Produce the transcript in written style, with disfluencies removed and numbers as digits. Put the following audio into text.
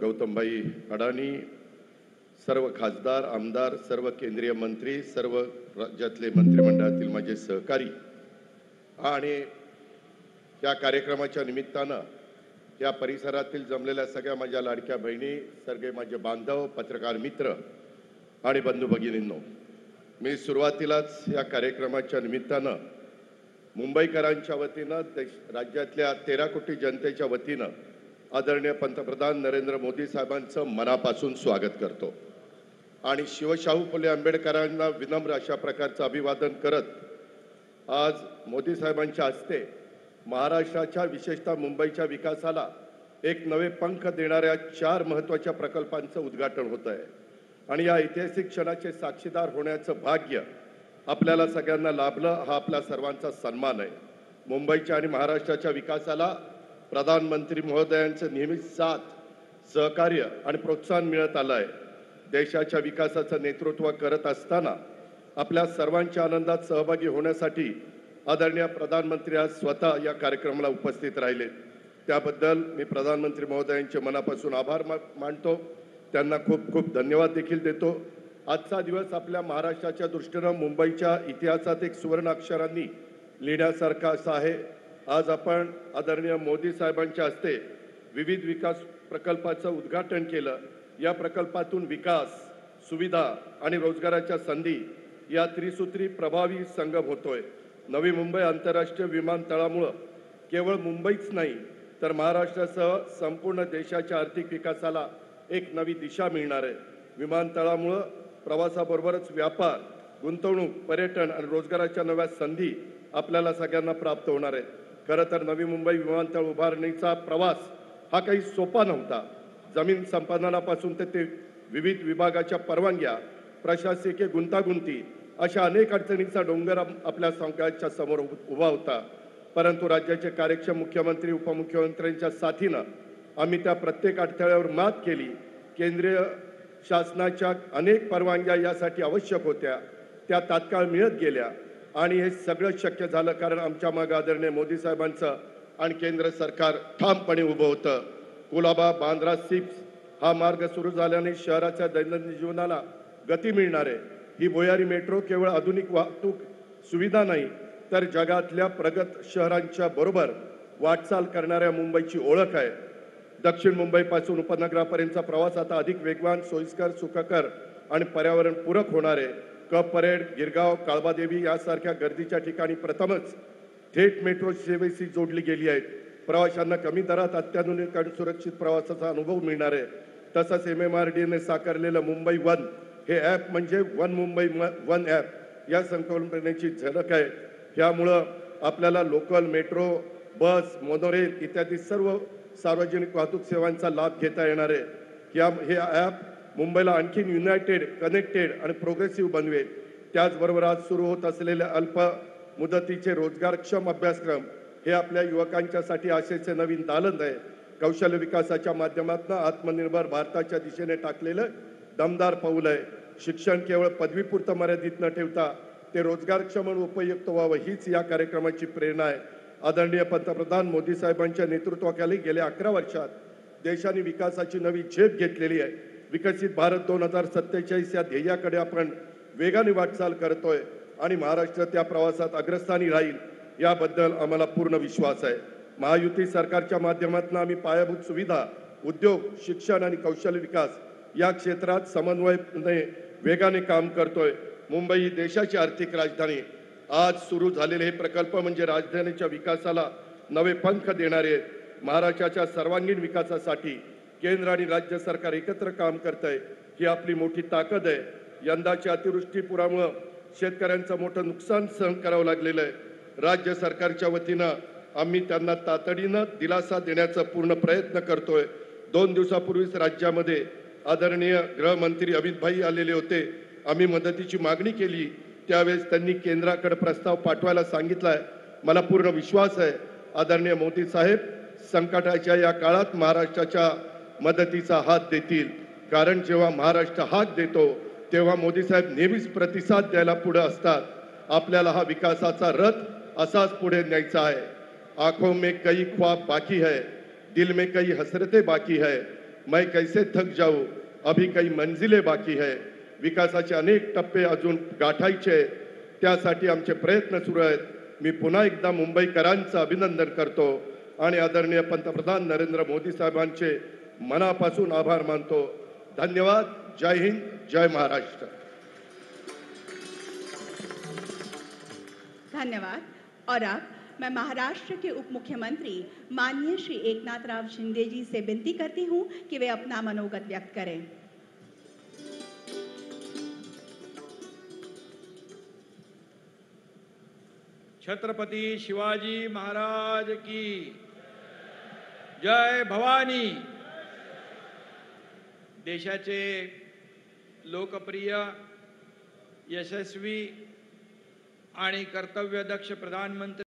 गौतमभाई अडाणी, सर्व खासदार, आमदार, सर्व केंद्रीय मंत्री, सर्व राज्यातले मंत्रिमंडळातील माझे सहकारी आणि या कार्यक्रमाच्या निमित्तानं या परिसरातील जमलेल्या सगळ्या माझ्या लाडक्या बहिणी, सगळे माझे बांधव, पत्रकार मित्र आणि बंधू भगिनींनो, मी सुरुवातीलाच या कार्यक्रमाच्या निमित्तानं मुंबईकरांच्या वतीनं राज्यातल्या 13 कोटी जनतेच्या वतीनं आदरणीय पंतप्रधान नरेंद्र मोदी साहेबांचं मनापासून स्वागत करतो आणि शिवशाहू फुले आंबेडकरांना विनम्र अशा प्रकारचं अभिवादन करत आज मोदी साहेबांच्या हस्ते महाराष्ट्राच्या विशेषतः मुंबईच्या विकासाला एक नवे पंख देणाऱ्या 4 महत्त्वाच्या प्रकल्पांचं उद्घाटन होत आहे आणि या ऐतिहासिक क्षणाचे साक्षीदार होण्याचं भाग्य आपल्याला सगळ्यांना लाभलं हा आपल्या सर्वांचा सन्मान आहे। मुंबईच्या आणि महाराष्ट्राच्या विकासाला प्रधानमंत्री महोदयांचं नेहमीच साथ, सहकार्य आणि प्रोत्साहन मिळत आलं आहे। देशाच्या विकासाचं नेतृत्व करत असताना आपल्या सर्वांच्या आनंदात सहभागी होण्यासाठी आदरणीय प्रधानमंत्री आज स्वतः या कार्यक्रमाला उपस्थित राहिले, त्याबद्दल मी प्रधानमंत्री महोदयांचे मनापासून आभार मानतो, त्यांना खूप खूप धन्यवाद देखील देतो। आजचा दिवस आपल्या महाराष्ट्राच्या दृष्टीनं मुंबईच्या इतिहासात एक सुवर्ण अक्षरांनी लिहिण्यासारखा असा आहे। आज आपण आदरणीय मोदी साहेबांच्या हस्ते विविध विकास प्रकल्पाचं उद्घाटन केलं। या प्रकल्पातून विकास, सुविधा आणि रोजगाराच्या संधी या त्रिसूत्री प्रभावी संगम होतोय। नवी मुंबई आंतरराष्ट्रीय विमानतळामुळे केवळ मुंबईच नाही तर महाराष्ट्रासह संपूर्ण देशाच्या आर्थिक विकासाला एक नवी दिशा मिळणार आहे। विमानतळामुळे प्रवासाबरोबरच व्यापार, गुंतवणूक, पर्यटन आणि रोजगाराच्या नव्या संधी आपल्याला सगळ्यांना प्राप्त होणार आहेत। खरं तर नवी मुंबई विमानतळ उभारणीचा प्रवास हा काही सोपा नव्हता। जमीन संपादनापासून ते विविध विभागाच्या परवानग्या, प्रशासकीय गुंतागुंती अशा अनेक अडचणींचा डोंगर आपल्या सगळ्यांच्या समोर उभा होता, परंतु राज्याचे कार्यक्षम मुख्यमंत्री, उपमुख्यमंत्र्यांच्या साथीनं आम्ही त्या प्रत्येक अडथळ्यावर मात केली। केंद्रीय शासनाच्या अनेक परवानग्या यासाठी आवश्यक होत्या, त्या तात्काळ मिळत गेल्या आणि हे सगळं शक्य झालं कारण आमच्या मागे आदरणीय मोदी साहेबांचं आणि केंद्र सरकार ठामपणे उभं होतं। कुलाबा बांद्रा सिप्स हा मार्ग सुरू झाल्याने शहराच्या दैनंदिन जीवनाला गती मिळणार आहे। ही भुयारी मेट्रो केवळ आधुनिक वाहतूक सुविधा नाही तर जगातल्या प्रगत शहरांच्या बरोबर वाटचाल करणाऱ्या मुंबईची ओळख आहे। दक्षिण मुंबईपासून उपनगरापर्यंतचा प्रवास आता अधिक वेगवान, सोयीस्कर, सुखकर आणि पर्यावरणपूरक होणार आहे। कप परेड, गिरगाव, काळबादेवी यासारख्या गर्दीच्या ठिकाणी प्रथमच थेट मेट्रो सेवेशी जोडली गेली आहेत। प्रवाशांना कमी दरात अत्याधुनिक आणि सुरक्षित प्रवासाचा अनुभव मिळणार आहे। तसंच MMRDAने साकारलेलं मुंबई वन हे ॲप म्हणजे वन मुंबई वन ॲप या संकल्पनेची झलक आहे। यामुळं आपल्याला लोकल, मेट्रो, बस, मोनोरेल इत्यादी सर्व सार्वजनिक वाहतूक सेवांचा लाभ घेता येणार आहे। हे ॲप मुंबईला आणखी युनायटेड, कनेक्टेड आणि प्रोग्रेसिव्ह बनवेल। त्याचबरोबर आज सुरू होत असलेले अल्प मुदतीचे रोजगारक्षम अभ्यासक्रम हे आपल्या युवकांच्यासाठी आशेचे नवीन दालन आहे। कौशल्य विकासाच्या माध्यमातून आत्मनिर्भर भारताच्या दिशेने टाकलेलं दमदार पाऊल आहे। शिक्षण केवळ पदवीपुरतं मर्यादित न ठेवता ते रोजगारक्षम आणि उपयुक्त व्हावं हीच या कार्यक्रमाची प्रेरणा आहे। आदरणीय पंतप्रधान मोदी साहेबांच्या नेतृत्वाखाली गेल्या 11 वर्षात देशाने विकासाची नवी झेप घेतलेली आहे। विकसित भारत 2047 या ध्येयाकडे आपण वेगाने वाटचाल करतोय आणि महाराष्ट्र त्या प्रवासात अग्रस्थानी राहील याबद्दल आम्हाला पूर्ण विश्वास आहे। महायुती सरकारच्या माध्यमातून आम्ही पायाभूत सुविधा, उद्योग, शिक्षण आणि कौशल्य विकास या क्षेत्रात समन्वयाने वेगाने काम करतोय। मुंबई ही देशाची आर्थिक राजधानी। आज सुरू झालेले हे प्रकल्प म्हणजे राजधानीच्या विकासाला नवे पंख देणारे आहेत। महाराष्ट्राच्या सर्वांगीण विकासासाठी केंद्र आणि राज्य सरकार एकत्र काम करत आहे, ही आपली मोठी ताकद आहे। यंदाच्या अतिवृष्टीपुरामुळे शेतकऱ्यांचं मोठं नुकसान सहन करावं लागलेलं आहे। राज्य सरकारच्या वतीनं आम्ही त्यांना तातडीनं दिलासा देण्याचा पूर्ण प्रयत्न करतोय। 2 दिवसापूर्वीच राज्यामध्ये आदरणीय गृहमंत्री अमित भाई आलेले होते। आम्ही मदतीची मागणी केली, त्यावेळेस त्यांनी केंद्राकडे प्रस्ताव पाठवायला सांगितलाय। मला पूर्ण विश्वास आहे आदरणीय मोदी साहेब संकटाच्या या काळात महाराष्ट्राच्या मदतीचा हात देतील, कारण जेव्हा महाराष्ट्र हात देतो तेव्हा मोदी साहेब नेहमीच प्रतिसाद द्यायला पुढे असतात। आपल्याला हा विकासाचा रथ असाच पुढे न्यायचा आहे। आंखों में कई ख्वाब बाकी है, दिल में कई हसरतें बाकी है, मैं कैसे थक जाऊ, अभी काही मंजिले बाकी है. विकासाचे अनेक टप्पे अजून गाठायचे, त्यासाठी आमचे प्रयत्न सुरू आहेत. मी पुन्हा एकदा मुंबईकरांचं अभिनंदन करतो आणि आदरणीय पंतप्रधान नरेंद्र मोदी साहेबांचे मनापासून आभार मानतो. धन्यवाद. जय हिंद, जय महाराष्ट्र. धन्यवाद. और अब मैं महाराष्ट्र के उप मुख्यमंत्री माननीय श्री एकनाथ राव शिंदे जी से विनती करती हूं कि वे अपना मनोगत व्यक्त करें. छत्रपति शिवाजी महाराज की जय. भवानी. देशाचे लोकप्रिय, यशस्वी आणि कर्तव्यदक्ष प्रधानमंत्री